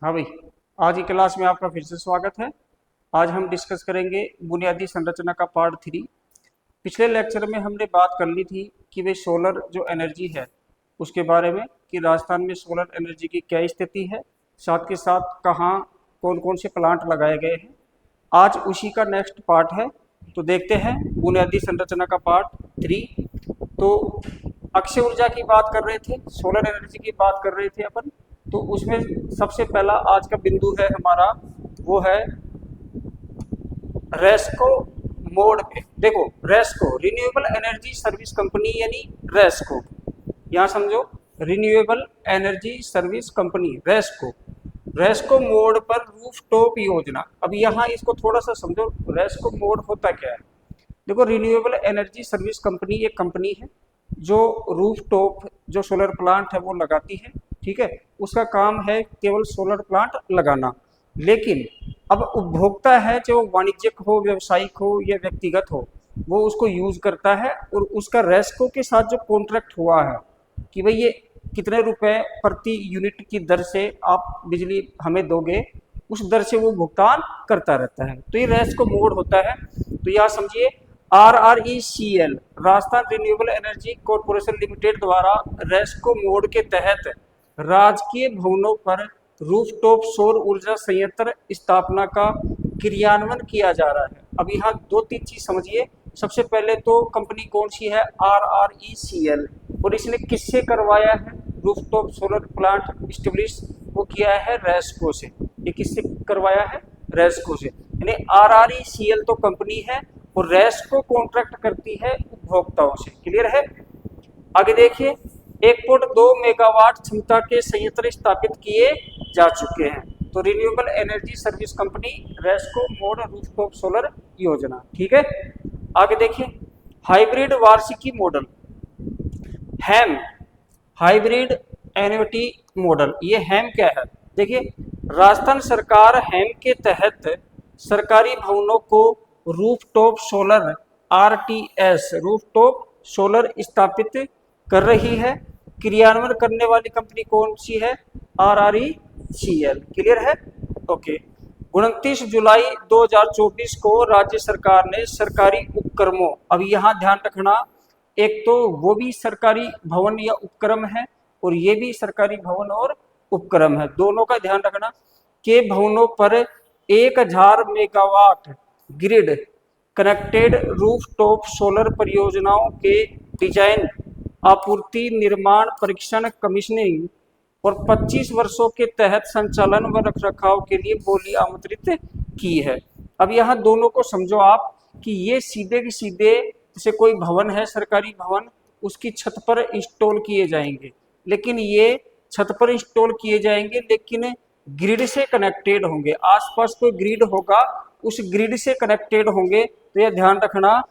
हाँ भाई, आज की क्लास में आपका फिर से स्वागत है। आज हम डिस्कस करेंगे बुनियादी संरचना का पार्ट 3। पिछले लेक्चर में हमने बात कर ली थी कि भाई सोलर जो एनर्जी है उसके बारे में, कि राजस्थान में सोलर एनर्जी की क्या स्थिति है, साथ के साथ कहाँ कौन कौन से प्लांट लगाए गए हैं। आज उसी का नेक्स्ट पार्ट है, तो देखते हैं बुनियादी संरचना का पार्ट 3। तो अक्षय ऊर्जा की बात कर रहे थे, सोलर एनर्जी की बात कर रहे थे अपन। तो उसमें सबसे पहला आज का बिंदु है हमारा, वो है रेस्को मोड पे। देखो, RESCO renewable energy service company, यानी रेस्को, यहाँ समझो, renewable energy service company RESCO. RESCO mode पर रूफटॉप योजना। अब यहाँ इसको थोड़ा सा समझो, रेस्को मोड होता क्या है। देखो, रिन्यूएबल एनर्जी सर्विस कंपनी एक कंपनी है जो रूफटॉप जो सोलर प्लांट है वो लगाती है। ठीक है, उसका काम है केवल सोलर प्लांट लगाना। लेकिन अब उपभोक्ता है, जो वाणिज्यिक हो, व्यावसायिक हो या व्यक्तिगत हो, वो उसको यूज करता है। और उसका रेस्को के साथ जो कॉन्ट्रैक्ट हुआ है कि भाई ये कितने रुपए प्रति यूनिट की दर से आप बिजली हमें दोगे, उस दर से वो भुगतान करता रहता है। तो ये रेस्को मोड होता है। तो यहाँ समझिए, RRECL Rajasthan renewable energy corporation limited द्वारा रेस्को मोड के तहत राजकीय भवनों पर रूफटॉप सौर ऊर्जा संयंत्र स्थापना का क्रियान्वयन किया जा रहा है। अब यहाँ दो तीन चीज समझिए। सबसे पहले तो कंपनी कौन सी है, RRECL, और इसने किससे करवाया है रूफटॉप सोलर प्लांट स्टेब्लिश, वो किया है रेस्को से। ये किससे करवाया है, रेस्को से। यानी RRECL तो कंपनी है और रेस्को कॉन्ट्रैक्ट करती है उपभोक्ताओं से। क्लियर है। आगे देखिए, 1.2 मेगावाट क्षमता के संयंत्र स्थापित किए जा चुके हैं। तो renewable energy service company RESCO mode rooftop solar योजना। ठीक है। आगे देखिए, हाइब्रिड वार्षिकी model, HAM, hybrid annuity model. ये हैम क्या है, देखिए, राजस्थान सरकार हैम के तहत सरकारी भवनों को rooftop solar, RTS rooftop solar स्थापित कर रही है। क्रियान्वयन करने वाली कंपनी कौन सी है, RRECL। क्लियर है। ओके। 29 जुलाई 2024 को राज्य सरकार ने सरकारी उपक्रमों, अब यहाँ ध्यान रखना, एक तो वो भी सरकारी भवन या उपक्रम है और ये भी सरकारी भवन और उपक्रम है, दोनों का ध्यान रखना, के भवनों पर 1000 megawatt grid connected rooftop solar परियोजनाओं के डिजाइन, आपूर्ति, निर्माण, परीक्षण, कमीशनिंग और 25 वर्षों के तहत संचालन व रखरखाव के लिए बोली आमंत्रित की है। अब यहाँ दोनों को समझो आप, कि ये सीधे के सीधे, जैसे कोई भवन है, सरकारी भवन, उसकी छत पर इंस्टॉल किए जाएंगे। लेकिन ये छत पर इंस्टॉल किए जाएंगे लेकिन ग्रिड से कनेक्टेड होंगे। आसपास कोई ग्रिड होगा, उस ग्रिड से कनेक्टेड होंगे। तो यह ध्यान रखना,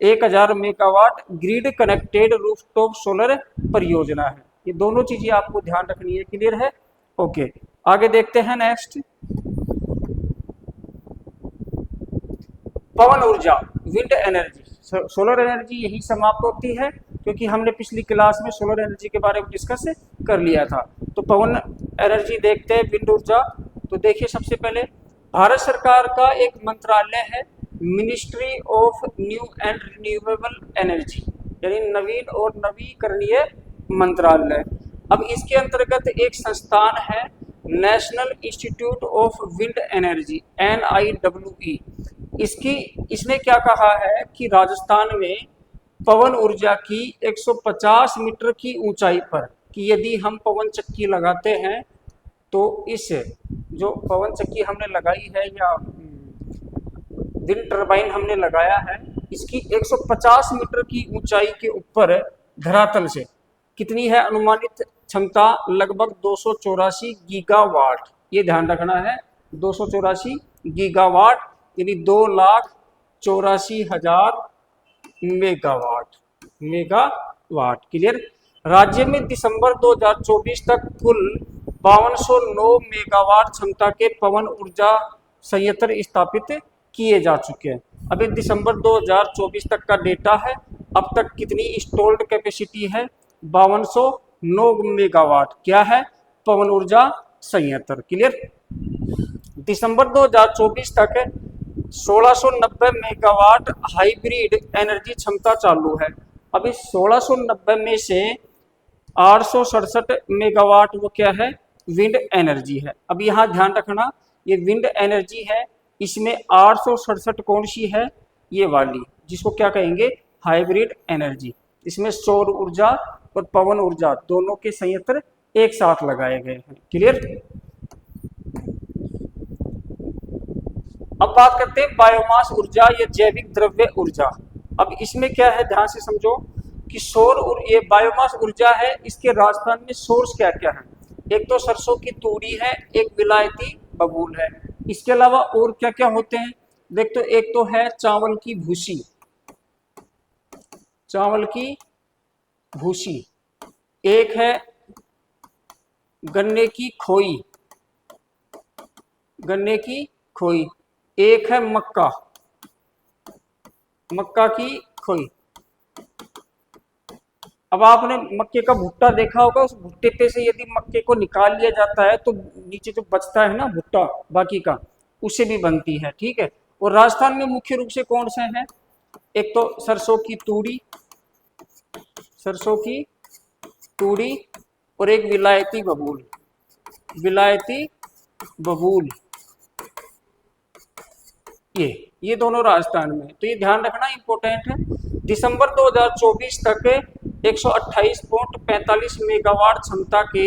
1000 megawatt grid connected rooftop solar परियोजना है। ये दोनों चीजें आपको ध्यान रखनी है। क्लियर है। ओके, आगे देखते हैं नेक्स्ट, पवन ऊर्जा, विंड एनर्जी। सोलर एनर्जी यही समाप्त होती है, क्योंकि हमने पिछली क्लास में सोलर एनर्जी के बारे में डिस्कस कर लिया था। तो पवन एनर्जी देखते हैं, विंड ऊर्जा। तो देखिए, सबसे पहले भारत सरकार का एक मंत्रालय है, ministry of new and renewable energy, यानी नवीन और नवीकरणीय मंत्रालय। अब इसके अंतर्गत एक संस्थान है, national institute of wind energy, NIWE। इसने क्या कहा है कि राजस्थान में पवन ऊर्जा की 150 मीटर की ऊंचाई पर, कि यदि हम पवन चक्की लगाते हैं तो इस जो पवन चक्की हमने लगाई है या विंड टरबाइन हमने लगाया है, इसकी 150 मीटर की ऊंचाई के ऊपर धरातल से कितनी है अनुमानित क्षमता, लगभग 284 गीगावाट। ये ध्यान रखना है, 284 गीगावाट, यानी 2,84,000 मेगावाट। क्लियर। राज्य में दिसंबर 2024 तक कुल 5209 मेगावाट क्षमता के पवन ऊर्जा संयंत्र स्थापित किए जा चुके हैं। अभी दिसंबर 2024 तक का डेटा है। अब तक कितनी इंस्टॉल्ड कैपेसिटी है, 5209 मेगावाट क्या है, पवन ऊर्जा संयंत्र। क्लियर। दिसंबर 2024 तक 1690 मेगावाट हाइब्रिड एनर्जी क्षमता चालू है। अब इस 1690 में से 867 मेगावाट वो क्या है, विंड एनर्जी है। अब यहाँ ध्यान रखना, ये विंड एनर्जी है, इसमें 867 कौन सी है, ये वाली, जिसको क्या कहेंगे, हाइब्रिड एनर्जी। इसमें सौर ऊर्जा और पवन ऊर्जा दोनों के संयंत्र एक साथ लगाए गए हैं। क्लियर। अब बात करते हैं बायोमास ऊर्जा या जैविक द्रव्य ऊर्जा। अब इसमें क्या है, ध्यान से समझो कि ये बायोमास ऊर्जा है, इसके राजस्थान में सोर्स क्या क्या है। एक तो सरसों की तूड़ी है, एक विलायती बबूल है, इसके अलावा और क्या क्या होते हैं, देख तो एक तो है चावल की भूसी, चावल की भूसी, एक है गन्ने की खोई, गन्ने की खोई, एक है मक्का, मक्का की खोई। अब आपने मक्के का भुट्टा देखा होगा, उस भुट्टे पे से यदि मक्के को निकाल लिया जाता है तो नीचे जो बचता है ना भुट्टा बाकी का, उससे भी बनती है। ठीक है। और राजस्थान में मुख्य रूप से कौन से हैं, एक तो सरसों की तूड़ी, सरसों की तूड़ी, और एक विलायती बबूल, विलायती बबूल, ये दोनों राजस्थान में। तो ये ध्यान रखना, इंपॉर्टेंट है। दिसंबर 2024 तक 128.45 मेगावाट क्षमता के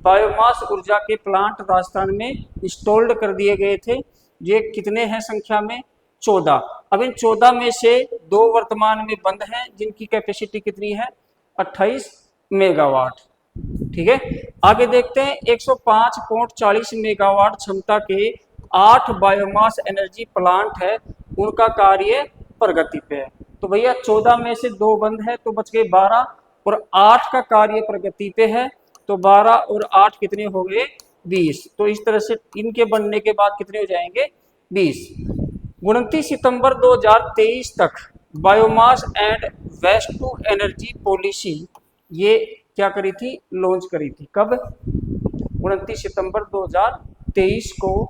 बायोमास ऊर्जा के प्लांट राजस्थान में इंस्टॉल्ड कर दिए गए थे। ये कितने हैं संख्या में, 14। अब इन 14 में से 2 वर्तमान में बंद हैं, जिनकी कैपेसिटी कितनी है, 28 मेगावाट। ठीक है। आगे देखते हैं 105.40 मेगावाट क्षमता के 8 बायोमास एनर्जी प्लांट है, उनका कार्य प्रगति पे है। तो भैया 14 में से 2 बंद है, तो बच गए 12, और 8 का कार्य प्रगति पे है, तो 12 और 8 कितने हो गए, 20। तो इस तरह से इनके बनने के बाद कितने हो जाएंगे, 20। 29 सितंबर 2023 तक biomass and waste to energy policy ये क्या करी थी, लॉन्च करी थी। कब, 29 सितंबर 2023 को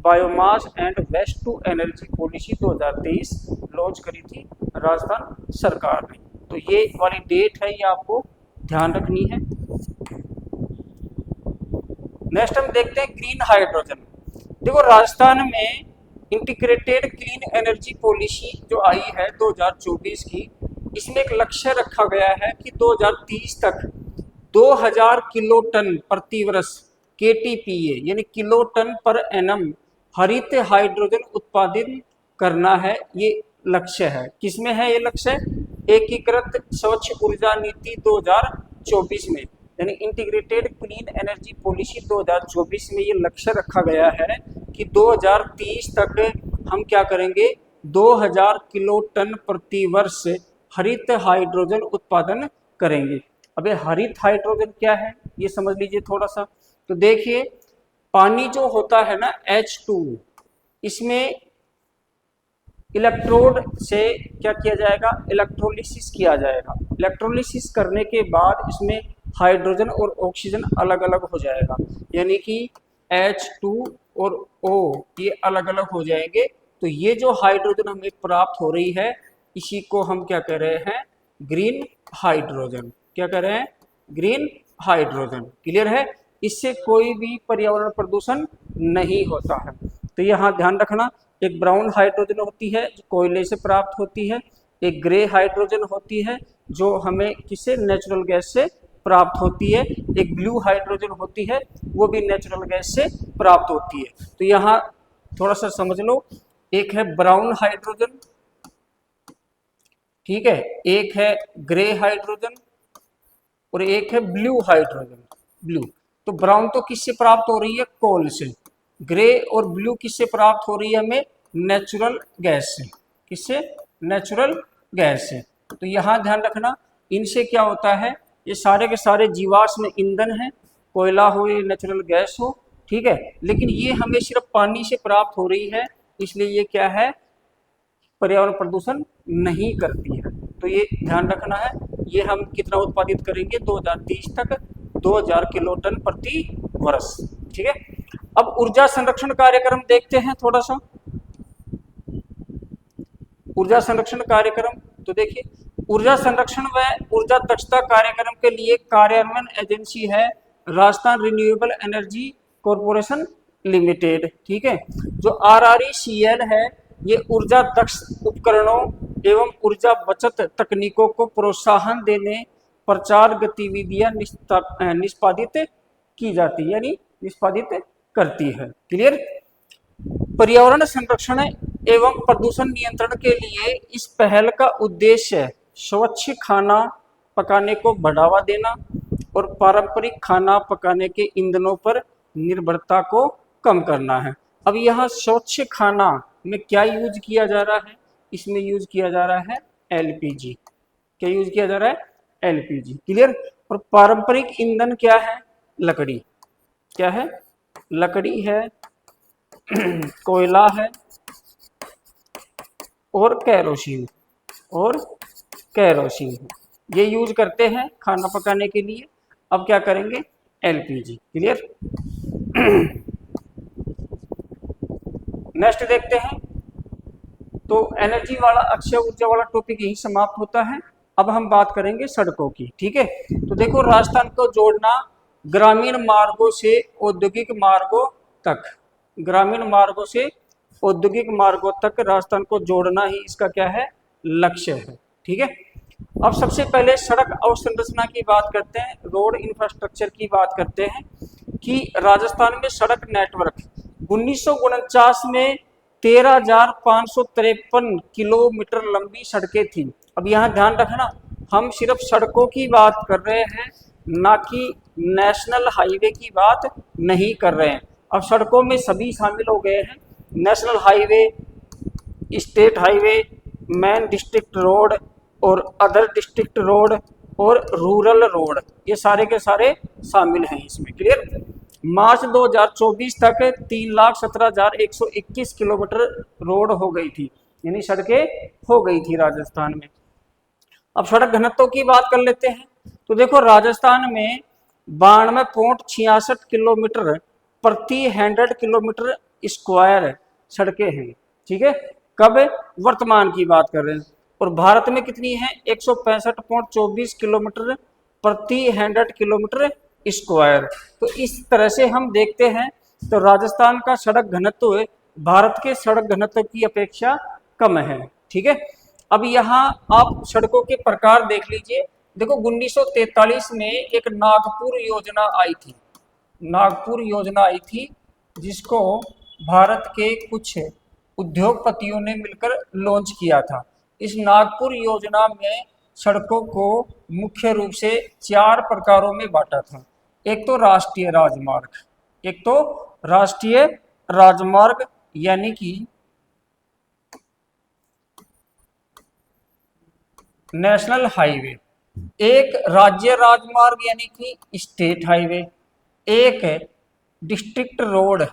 biomass and waste to energy policy 2023 launch करी थी राजस्थान सरकार ने। तो ये वाली डेट है, ये आपको ध्यान रखनी है। नेक्स्ट हम देखते हैं ग्रीन हाइड्रोजन। देखो राजस्थान में इंटीग्रेटेड क्लीन एनर्जी पॉलिसी जो आई है 2024 की, इसमें एक लक्ष्य रखा गया है कि 2030 तक 2000 किलो टन प्रति वर्ष KTPA यानी किलो टन पर एनम हरित हाइड्रोजन उत्पादन करना है, ये लक्ष्य है। किसमें है ये लक्ष्य, एकीकृत स्वच्छ ऊर्जा नीति 2024 में, यानी इंटीग्रेटेड क्लीन एनर्जी पॉलिसी 2024 में ये लक्ष्य रखा गया है कि 2030 तक हम क्या करेंगे, 2000 किलो टन प्रति वर्ष हरित हाइड्रोजन उत्पादन करेंगे। अब ये हरित हाइड्रोजन क्या है ये समझ लीजिए थोड़ा सा। तो देखिए पानी जो होता है ना H2, इसमें इलेक्ट्रोड से क्या किया जाएगा, इलेक्ट्रोलिसिस किया जाएगा। इलेक्ट्रोलिसिस करने के बाद इसमें हाइड्रोजन और ऑक्सीजन अलग अलग हो जाएगा, यानी कि H2 और O ये अलग अलग हो जाएंगे। तो ये जो हाइड्रोजन हमें प्राप्त हो रही है, इसी को हम क्या कह रहे हैं, ग्रीन हाइड्रोजन। क्या कह रहे हैं, ग्रीन हाइड्रोजन। क्लियर है। इससे कोई भी पर्यावरण प्रदूषण नहीं होता है। तो यहाँ ध्यान रखना, एक ब्राउन हाइड्रोजन होती है जो कोयले से प्राप्त होती है, एक ग्रे हाइड्रोजन होती है जो हमें किससे, नेचुरल गैस से प्राप्त होती है, एक ब्लू हाइड्रोजन होती है वो भी नेचुरल गैस से प्राप्त होती है। तो यहाँ थोड़ा सा समझ लो, एक है ब्राउन हाइड्रोजन, ठीक है, एक है ग्रे हाइड्रोजन और एक है ब्लू हाइड्रोजन। ब्लू तो ब्राउन तो किससे प्राप्त हो रही है, कोल से। ग्रे और ब्लू किससे प्राप्त हो रही है हमें, नेचुरल गैस से। किससे, नेचुरल गैस से। तो यहाँ ध्यान रखना, इनसे क्या होता है, ये सारे के सारे जीवाश्म ईंधन है, कोयला हो या नेचुरल गैस हो, ठीक है, लेकिन ये हमें सिर्फ पानी से प्राप्त हो रही है, इसलिए ये क्या है, पर्यावरण प्रदूषण नहीं करती है। तो ये ध्यान रखना है। ये हम कितना उत्पादित करेंगे 2030 तक, 2000 किलो टन प्रति वर्ष। ठीक है। अब ऊर्जा संरक्षण कार्यक्रम देखते हैं थोड़ा सा। ऊर्जा संरक्षण कार्यक्रम, तो देखिए ऊर्जा संरक्षण व ऊर्जा दक्षता कार्यक्रम के लिए कार्यान्वयन एजेंसी है Rajasthan renewable energy corporation limited. ठीक है, जो RRECL है ये ऊर्जा दक्ष उपकरणों एवं ऊर्जा बचत तकनीकों को प्रोत्साहन देने प्रचार गतिविधियां निष्पादित की जाती है, यानी निष्पादित करती है। क्लियर। पर्यावरण संरक्षण एवं प्रदूषण नियंत्रण के लिए इस पहल का उद्देश्य स्वच्छ खाना पकाने को बढ़ावा देना और पारंपरिक खाना पकाने के ईंधनों पर निर्भरता को कम करना है। अब यहाँ स्वच्छ खाना में क्या यूज किया जा रहा है, इसमें यूज किया जा रहा है LPG। क्या यूज किया जा रहा है, LPG। क्लियर। और पारंपरिक ईंधन क्या है, लकड़ी। क्या है, लकड़ी है, कोयला है और कैरोसिन, और कैरोसिन ये यूज करते हैं खाना पकाने के लिए। अब क्या करेंगे, LPG। क्लियर। नेक्स्ट देखते हैं। तो एनर्जी वाला अक्षय ऊर्जा वाला टॉपिक यही समाप्त होता है। अब हम बात करेंगे सड़कों की। ठीक है, तो देखो राजस्थान को जोड़ना ग्रामीण मार्गों से औद्योगिक मार्गों तक, ग्रामीण मार्गों से औद्योगिक मार्गों तक राजस्थान को जोड़ना ही इसका क्या है, लक्ष्य है। ठीक है। अब सबसे पहले सड़क अवसंरचना की बात करते हैं, रोड इंफ्रास्ट्रक्चर की बात करते हैं कि राजस्थान में सड़क नेटवर्क 1949 में 13,553 किलोमीटर लंबी सड़कें थी। अब यहाँ ध्यान रखना, हम सिर्फ सड़कों की बात कर रहे हैं, ना कि नेशनल हाईवे की बात नहीं कर रहे हैं। अब सड़कों में सभी शामिल हो गए हैं, national highway, state highway, main district road और अदर डिस्ट्रिक्ट रोड और रूरल रोड, ये सारे के सारे शामिल हैं इसमें। क्लियर। मार्च 2024 तक 3,17,121 किलोमीटर रोड हो गई थी, यानी सड़कें हो गई थी राजस्थान में। अब सड़क घनत्व की बात कर लेते हैं। तो देखो राजस्थान में 92.66 किलोमीटर प्रति 100 किलोमीटर स्क्वायर सड़कें हैं। ठीक है, कब, वर्तमान की बात कर रहे हैं। और भारत में कितनी है, 165.24 किलोमीटर प्रति 100 किलोमीटर स्क्वायर। तो इस तरह से हम देखते हैं तो राजस्थान का सड़क घनत्व भारत के सड़क घनत्व की अपेक्षा कम है। ठीक है। अब यहाँ आप सड़कों के प्रकार देख लीजिए। देखो 1943 में एक नागपुर योजना आई थी, नागपुर योजना आई थी जिसको भारत के कुछ उद्योगपतियों ने मिलकर लॉन्च किया था। इस नागपुर योजना में सड़कों को मुख्य रूप से 4 प्रकारों में बांटा था। एक तो राष्ट्रीय राजमार्ग, एक तो राष्ट्रीय राजमार्ग यानी कि नेशनल हाईवे, एक राज्य राजमार्ग यानी कि स्टेट हाईवे, एक डिस्ट्रिक्ट रोड,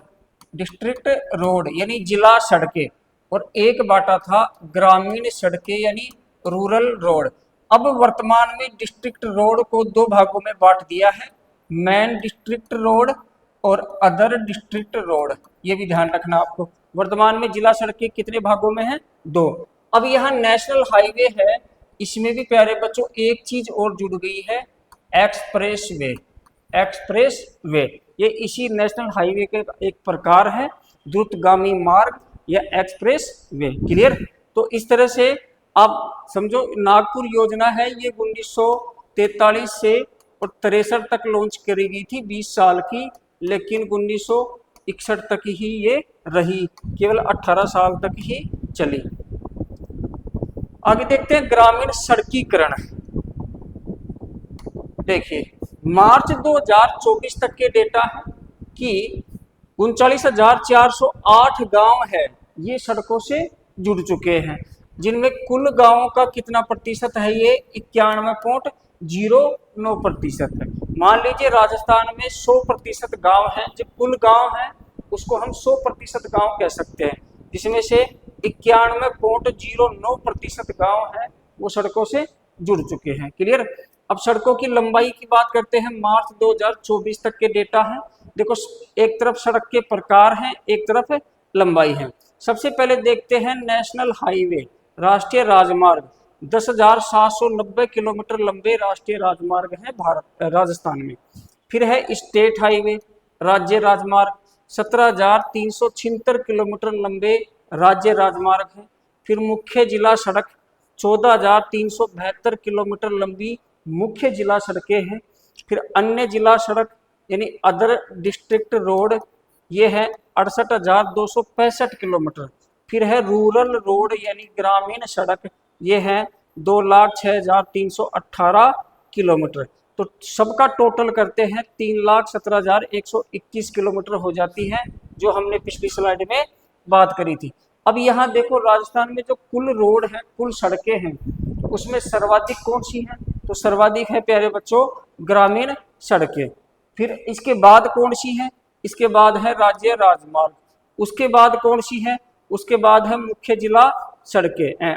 डिस्ट्रिक्ट रोड यानी जिला सड़कें, और एक बाटा था ग्रामीण सड़कें यानी रूरल रोड। अब वर्तमान में डिस्ट्रिक्ट रोड को 2 भागों में बांट दिया है, मेन डिस्ट्रिक्ट रोड और अदर डिस्ट्रिक्ट रोड। ये भी ध्यान रखना आपको। वर्तमान में जिला सड़कें कितने भागों में है, 2। अब यहाँ नेशनल हाईवे है, इसमें भी प्यारे बच्चों एक चीज और जुड़ गई है, एक्सप्रेस वे। एक्सप्रेस वे ये इसी नेशनल हाईवे के एक प्रकार है, द्रुतगामी मार्ग या एक्सप्रेस वे। क्लियर। तो इस तरह से आप समझो नागपुर योजना है, ये 1943 से और 63 तक लॉन्च करी गई थी, 20 साल की, लेकिन 1961 तक ही ये रही, केवल 18 साल तक ही चली। आगे देखते हैं ग्रामीण सड़कीकरण। देखिए मार्च 2024 तक के डेटा है कि 39,408 गांव है ये सड़कों से जुड़ चुके हैं, जिनमें कुल गांवों का कितना प्रतिशत है, ये 91.09% है। मान लीजिए राजस्थान में 100% गांव है, जो कुल गांव है उसको हम 100% गांव कह सकते हैं, जिसमें से 91.09% गांव है वो सड़कों से जुड़ चुके हैं। क्लियर। अब सड़कों की लंबाई की बात करते हैं, मार्च 2024 तक के डेटा है। देखो एक तरफ सड़क के प्रकार हैं, एक तरफ लंबाई है। सबसे पहले देखते हैं नेशनल हाईवे, राष्ट्रीय राजमार्ग। 10,790 किलोमीटर लंबे राष्ट्रीय राजमार्ग हैं राजस्थान में। फिर है स्टेट हाईवे, राज्य राजमार्ग। 17,376 किलोमीटर लंबे राज्य राजमार्ग हैं। फिर मुख्य जिला सड़क, 14,372 किलोमीटर लंबी मुख्य जिला सड़कें हैं। फिर अन्य जिला सड़क यानी अदर डिस्ट्रिक्ट रोड, ये है 68,265 किलोमीटर। फिर है रूरल रोड यानी ग्रामीण सड़क, ये है 2,06,318 किलोमीटर। तो सबका टोटल करते हैं 3,17,121 किलोमीटर हो जाती है, जो हमने पिछली स्लाइड में बात करी थी। अब यहाँ देखो राजस्थान में जो कुल रोड है, कुल सड़कें हैं, उसमें सर्वाधिक कौन सी है? तो सर्वाधिक है प्यारे बच्चों ग्रामीण सड़कें। फिर इसके बाद कौन सी है? इसके बाद है राज्य राजमार्ग। उसके बाद कौन सी है? उसके बाद है मुख्य जिला सड़कें,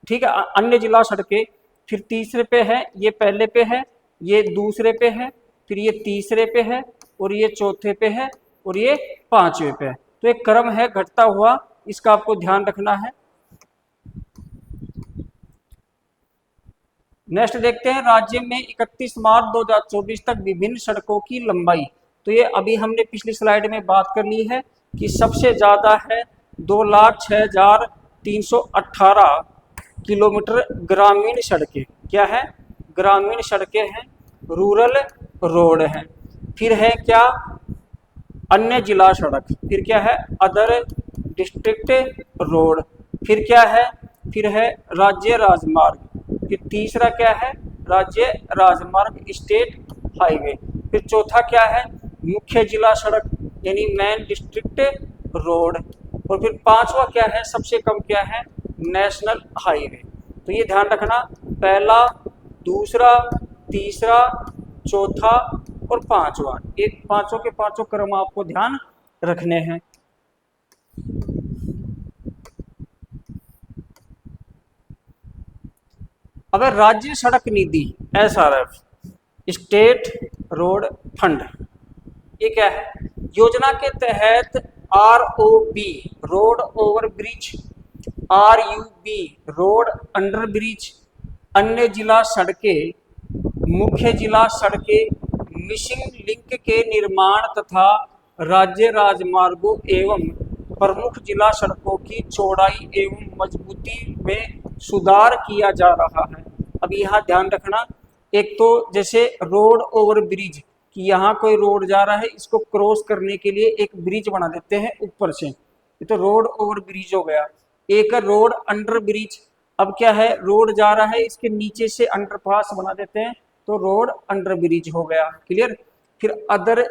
ठीक है, अन्य जिला सड़कें। फिर तीसरे पे है, ये पहले पे है, ये दूसरे पे है, फिर ये तीसरे पे है, और ये चौथे पे है, और ये पांचवे पे है। तो एक क्रम है घटता हुआ, इसका आपको ध्यान रखना है। नेक्स्ट देखते हैं राज्य में 31 मार्च 2024 तक विभिन्न सड़कों की लंबाई। तो ये अभी हमने पिछली स्लाइड में बात कर ली है कि सबसे ज़्यादा है 2,06,318 किलोमीटर ग्रामीण सड़कें। क्या है? ग्रामीण सड़कें हैं, रूरल रोड हैं। फिर है क्या? अन्य जिला सड़क। फिर क्या है? Other district road. फिर क्या है? फिर है राज्य राजमार्ग। फिर तीसरा क्या है? राज्य राजमार्ग, स्टेट हाईवे। फिर चौथा क्या है? मुख्य जिला सड़क यानी मेन डिस्ट्रिक्ट रोड। और फिर पांचवा क्या है? सबसे कम क्या है? National highway. तो ये ध्यान रखना, पहला, दूसरा, तीसरा, चौथा और पांचवा, एक पांचों के पांचों क्रम आपको ध्यान रखने हैं। अब राज्य सड़क निधि SRF, स्टेट रोड फंड, ये क्या है? योजना के तहत ROB road over bridge, RUB road under bridge, अन्य जिला सड़कें, मुख्य जिला सड़कें, मिसिंग लिंक के निर्माण तथा राज्य राजमार्गों एवं प्रमुख जिला सड़कों की चौड़ाई एवं मजबूती में सुधार किया जा रहा है। अब यहाँ ध्यान रखना, एक तो जैसे रोड ओवर ब्रिज कि यहाँ कोई रोड जा रहा है, इसको क्रॉस करने के लिए एक ब्रिज बना देते हैं ऊपर से, ये तो रोड ओवर ब्रिज हो गया। एक रोड अंडर ब्रिज, अब क्या है? रोड जा रहा है, इसके नीचे से अंडरपास बना देते हैं, तो रोड अंडर ब्रिज हो गया। क्लियर? फिर अदर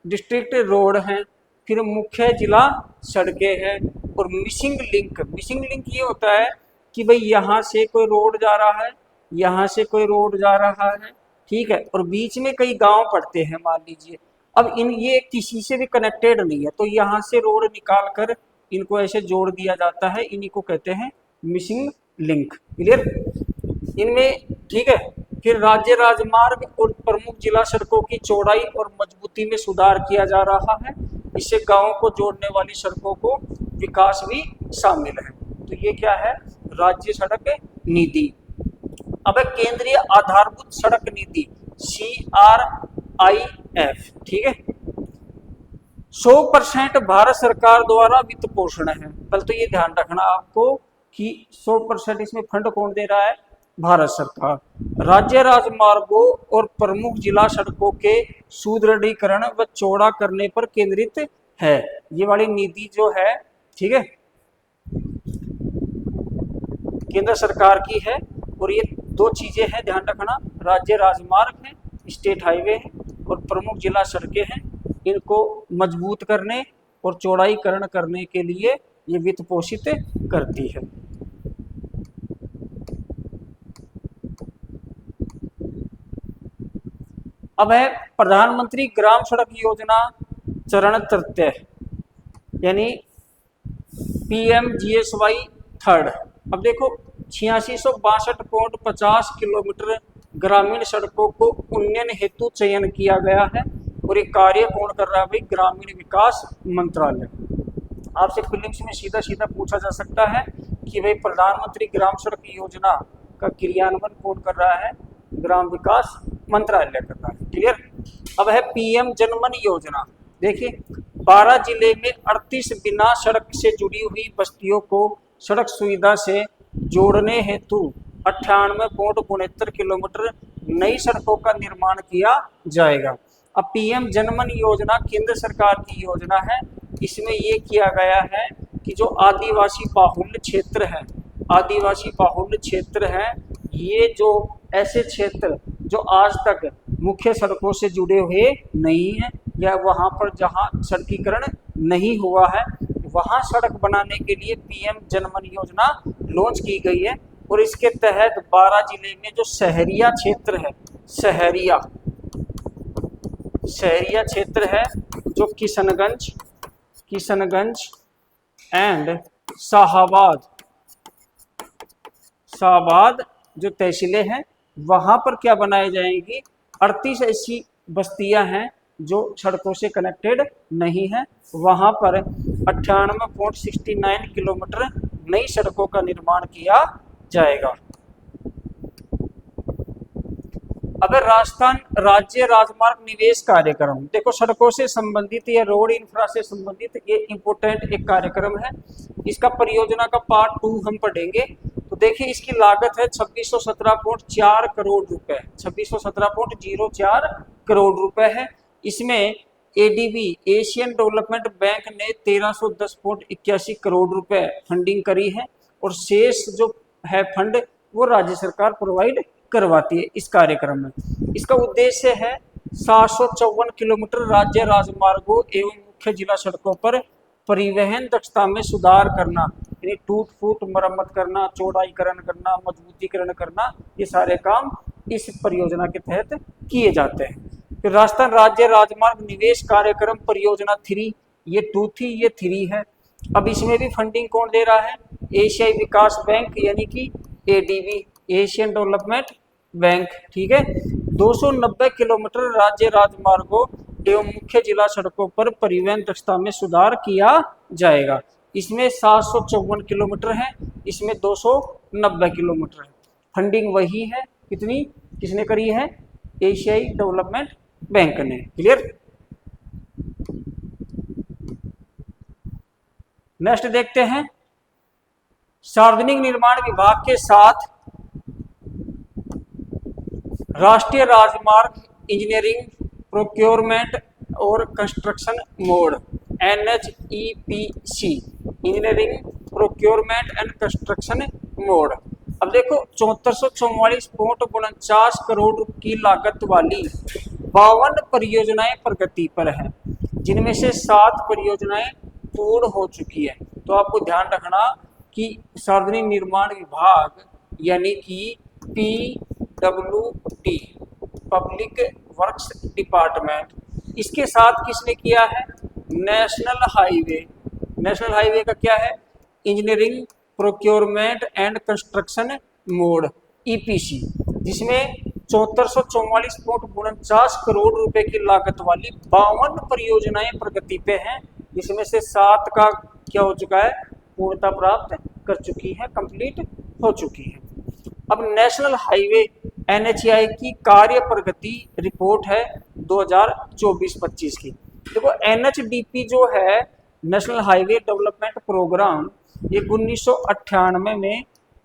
डिस्ट्रिक्ट रोड हैं, फिर मुख्य जिला सड़कें हैं, और मिसिंग लिंक। मिसिंग लिंक ये होता है कि भाई यहाँ से कोई रोड जा रहा है, यहाँ से कोई रोड जा रहा है, ठीक है, और बीच में कई गांव पड़ते हैं मान लीजिए। अब ये किसी से भी कनेक्टेड नहीं है, तो यहाँ से रोड निकाल कर इनको ऐसे जोड़ दिया जाता है, इन्हीं को कहते हैं मिसिंग लिंक। क्लियर? इनमें, ठीक है। फिर राज्य राजमार्ग और प्रमुख जिला सड़कों की चौड़ाई और मजबूती में सुधार किया जा रहा है, इससे गांवों को जोड़ने वाली सड़कों को विकास भी शामिल है। तो ये क्या है? राज्य सड़क निधि। अब केंद्रीय आधारभूत सड़क निधि CRIF, ठीक है, 100% भारत सरकार द्वारा वित्त पोषण है। कल तो ये ध्यान रखना आपको कि 100% इसमें फंड कौन दे रहा है? भारत सरकार। राज्य राजमार्गों और प्रमुख जिला सड़कों के सुदृढ़ीकरण व चौड़ा करने पर केंद्रित है। ये वाली निधि जो है, ठीक है, केंद्र सरकार की है। और ये दो चीजें हैं, ध्यान रखना, राज्य राजमार्ग है, स्टेट हाईवे है, और प्रमुख जिला सड़कें हैं। इनको मजबूत करने और चौड़ाईकरण करने के लिए ये वित्त पोषित करती है। अब है प्रधानमंत्री ग्राम सड़क योजना चरण तृतीय यानी PMGSY थर्ड। अब देखो 8662.50 किलोमीटर ग्रामीण सड़कों को उन्नयन हेतु चयन किया गया है। और ये कार्य कौन कर रहा है भाई? ग्रामीण विकास मंत्रालय। आपसे प्रीलिम्स में सीधा सीधा पूछा जा सकता है कि भाई प्रधानमंत्री ग्राम सड़क योजना का क्रियान्वयन कौन कर रहा है? ग्राम विकास मंत्रालय कर रहा है। क्लियर। अब है पीएम जनमन योजना। देखिए 12 जिले में 38 बिना सड़क से जुड़ी हुई बस्तियों को सड़क सुविधा से जोड़ने हेतु 98.69 किलोमीटर नई सड़कों का निर्माण किया जाएगा। अब पीएम जनमन योजना केंद्र सरकार की योजना है। इसमें ये किया गया है कि जो आदिवासी बाहुल्य क्षेत्र है, आदिवासी बाहुल्य क्षेत्र है, ये जो ऐसे क्षेत्र जो आज तक मुख्य सड़कों से जुड़े हुए नहीं हैं या वहाँ पर जहाँ सड़कीकरण नहीं हुआ है, वहाँ सड़क बनाने के लिए पीएम जनमन योजना लॉन्च की गई है। और इसके तहत 12 जिले में जो शहरिया क्षेत्र है, शहरिया क्षेत्र है, जो किशनगंज एंड शाहबाद जो तहसीलें हैं, वहाँ पर क्या बनाए जाएंगी? 38 ऐसी बस्तियां हैं जो सड़कों से कनेक्टेड नहीं है, वहाँ पर 98.69 किलोमीटर नई सड़कों का निर्माण किया जाएगा। अगर राजस्थान राज्य राजमार्ग निवेश कार्यक्रम, देखो सड़कों से संबंधित या रोड इंफ्रा से संबंधित ये इंपोर्टेंट एक कार्यक्रम है। इसका परियोजना का पार्ट 2 हम पढ़ेंगे। तो देखिए इसकी लागत है 2617.4 करोड़ रुपए, 2617.04 करोड़ रुपए है। इसमें एडीबी एशियन डेवलपमेंट बैंक ने 1310.81 करोड़ रुपए फंडिंग करी है और शेष जो है फंड वो राज्य सरकार प्रोवाइड करवाती है इस कार्यक्रम में। इसका उद्देश्य है 754 किलोमीटर राज्य राजमार्गों एवं मुख्य जिला सड़कों पर परिवहन दक्षता में सुधार करना, यानी टूट फूट मरम्मत करना, चौड़ाईकरण करना, मजबूतीकरण करना, ये सारे काम इस परियोजना के तहत किए जाते हैं। फिर राजस्थान राज्य राजमार्ग निवेश कार्यक्रम परियोजना 3, ये 2 थी, ये 3 है। अब इसमें भी फंडिंग कौन दे रहा है? एशियाई विकास बैंक यानी कि एडीबी, एशियन डेवलपमेंट बैंक। ठीक है। 290 किलोमीटर राज्य राजमार्गों एवं मुख्य जिला सड़कों पर परिवहन दक्षता में सुधार किया जाएगा। इसमें 754 किलोमीटर है, इसमें 290 किलोमीटर है। फंडिंग वही है, कितनी किसने करी है? एशियाई डेवलपमेंट बैंक ने। क्लियर। नेक्स्ट देखते हैं, सार्वजनिक निर्माण विभाग के साथ राष्ट्रीय राजमार्ग इंजीनियरिंग प्रोक्योरमेंट और construction mode NHEPC, engineering procurement and construction mode. अब देखो 7444.49 करोड़ की लागत वाली 52 परियोजनाएं प्रगति पर हैं, जिनमें से 7 परियोजनाएं पूर्ण हो चुकी है। तो आपको ध्यान रखना कि सार्वजनिक निर्माण विभाग यानी कि PWD, पब्लिक वर्क्स डिपार्टमेंट, इसके साथ किसने किया है? नेशनल हाईवे का क्या है? Engineering procurement and construction mode EPC, जिसमें 7444.49 करोड़ रुपए की लागत वाली 52 परियोजनाएं प्रगति पे हैं, जिसमें से 7 का क्या हो चुका है? पूर्णता प्राप्त कर चुकी है, कंप्लीट हो चुकी है। अब नेशनल हाईवे NHAI की कार्य प्रगति रिपोर्ट है 2024-25 की। देखो NHDP जो है नेशनल हाईवे डेवलपमेंट प्रोग्राम, ये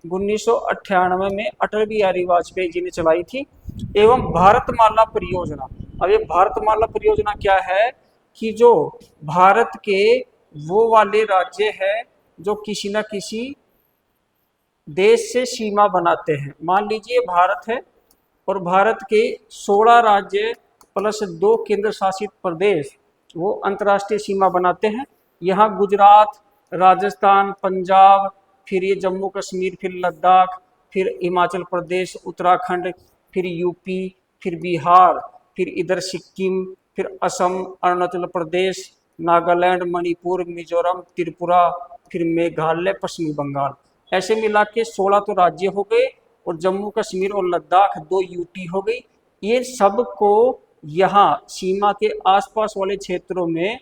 1998 में अटल बिहारी वाजपेयी जी ने चलाई थी। एवं भारतमाला परियोजना, अब ये भारतमाला परियोजना क्या है कि जो भारत के वो वाले राज्य है जो किसी न किसी देश से सीमा बनाते हैं। मान लीजिए भारत है और भारत के 16 राज्य प्लस 2 केंद्र शासित प्रदेश वो अंतर्राष्ट्रीय सीमा बनाते हैं। यहाँ गुजरात, राजस्थान, पंजाब, फिर ये जम्मू कश्मीर, फिर लद्दाख, फिर हिमाचल प्रदेश, उत्तराखंड, फिर यूपी, फिर बिहार, फिर इधर सिक्किम, फिर असम, अरुणाचल प्रदेश, नागालैंड, मणिपुर, मिजोरम, त्रिपुरा, फिर मेघालय, पश्चिमी बंगाल, ऐसे मिला के 16 तो राज्य हो गए और जम्मू कश्मीर और लद्दाख 2 यूटी हो गई। ये सब को यहाँ सीमा के आसपास वाले क्षेत्रों में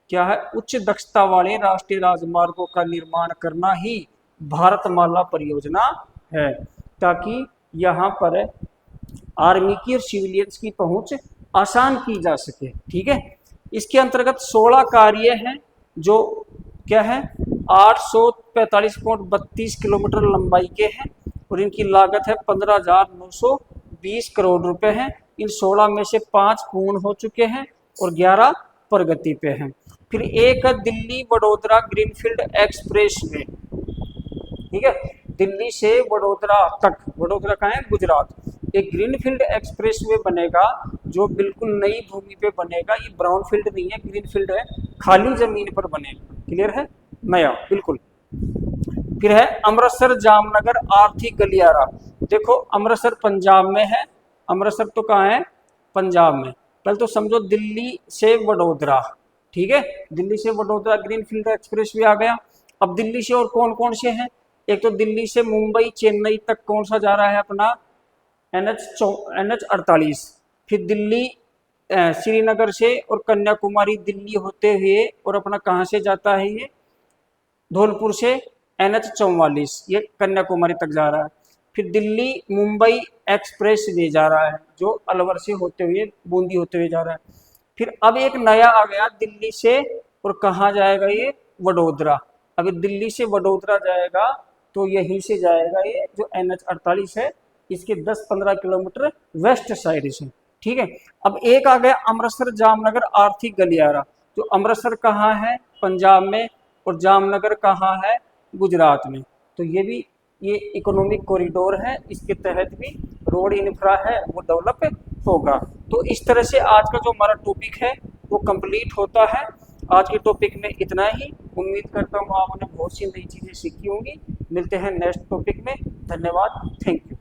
क्या है, उच्च दक्षता वाले राष्ट्रीय राजमार्गों का निर्माण करना ही भारतमाला परियोजना है, ताकि यहाँ पर आर्मी की और सिविलियंस की पहुंच आसान की जा सके। ठीक है, इसके अंतर्गत 16 कार्य हैं जो क्या है 845.32 किलोमीटर लंबाई के हैं और इनकी लागत है 15,920 करोड़ रुपए है। इन 16 में से 5 पूर्ण हो चुके हैं और 11 प्रगति पे हैं। फिर एक है Delhi Vadodara greenfield express way. ठीक है, दिल्ली से वडोदरा तक, वडोदरा कहाँ है, गुजरात, एक ग्रीनफील्ड एक्सप्रेस वे बनेगा जो बिल्कुल नई भूमि पे बनेगा। ये ब्राउन फील्ड नहीं है, ग्रीनफील्ड है, खाली जमीन पर बनेगा। क्लियर है, नया बिल्कुल। फिर है अमृतसर जामनगर आर्थिक गलियारा। देखो अमृतसर पंजाब में है, अमृतसर तो कहाँ है, पंजाब में। पहले तो समझो दिल्ली से वडोदरा, ठीक है, दिल्ली से वडोदरा ग्रीनफील्ड एक्सप्रेस वे आ गया। अब दिल्ली से और कौन कौन से हैं, एक तो दिल्ली से मुंबई चेन्नई तक कौन सा जा रहा है अपना, NH 48। फिर दिल्ली श्रीनगर से और कन्याकुमारी दिल्ली होते हुए और अपना कहाँ से जाता है, ये धौलपुर से NH 44, ये कन्याकुमारी तक जा रहा है। फिर दिल्ली मुंबई एक्सप्रेस वे जा रहा है जो अलवर से होते हुए बूंदी होते हुए जा रहा है। फिर अब एक नया आ गया दिल्ली से, और कहाँ जाएगा ये, वडोदरा। अभी दिल्ली से वडोदरा जाएगा तो यहीं से जाएगा ये जो NH 48 है, इसके 10-15 किलोमीटर वेस्ट साइड से। ठीक है, अब एक आ गया अमृतसर जामनगर आर्थिक गलियारा। जो अमृतसर कहाँ है, पंजाब में, और जामनगर कहाँ है, गुजरात में। तो ये इकोनॉमिक कॉरिडोर है, इसके तहत भी रोड इंफ्रा है वो डेवलप होगा। तो इस तरह से आज का जो हमारा टॉपिक है वो कंप्लीट होता है। आज के टॉपिक में इतना ही। उम्मीद करता हूँ आपने बहुत सी नई चीज़ें सीखी होंगी। मिलते हैं नेक्स्ट टॉपिक में। धन्यवाद, थैंक यू।